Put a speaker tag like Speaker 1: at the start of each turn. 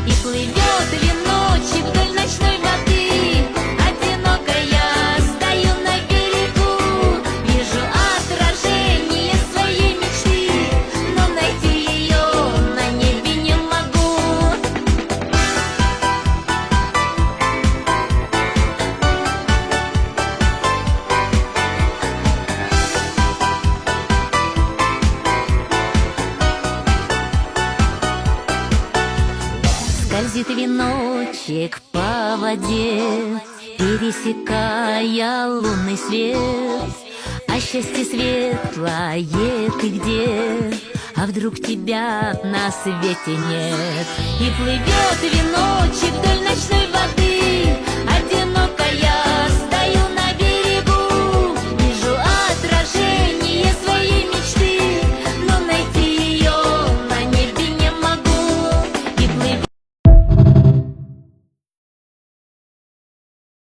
Speaker 1: И плывет веночек вдоль ночной воды. Одинокая я стою на берегу, вижу отражение своей мечты, но найти ее на небе не могу. Скользит веночек по воде, пересекая лунный свет. А счастье светлое ты где? А вдруг тебя на свете нет? И плывет веночек вдоль ночной воды.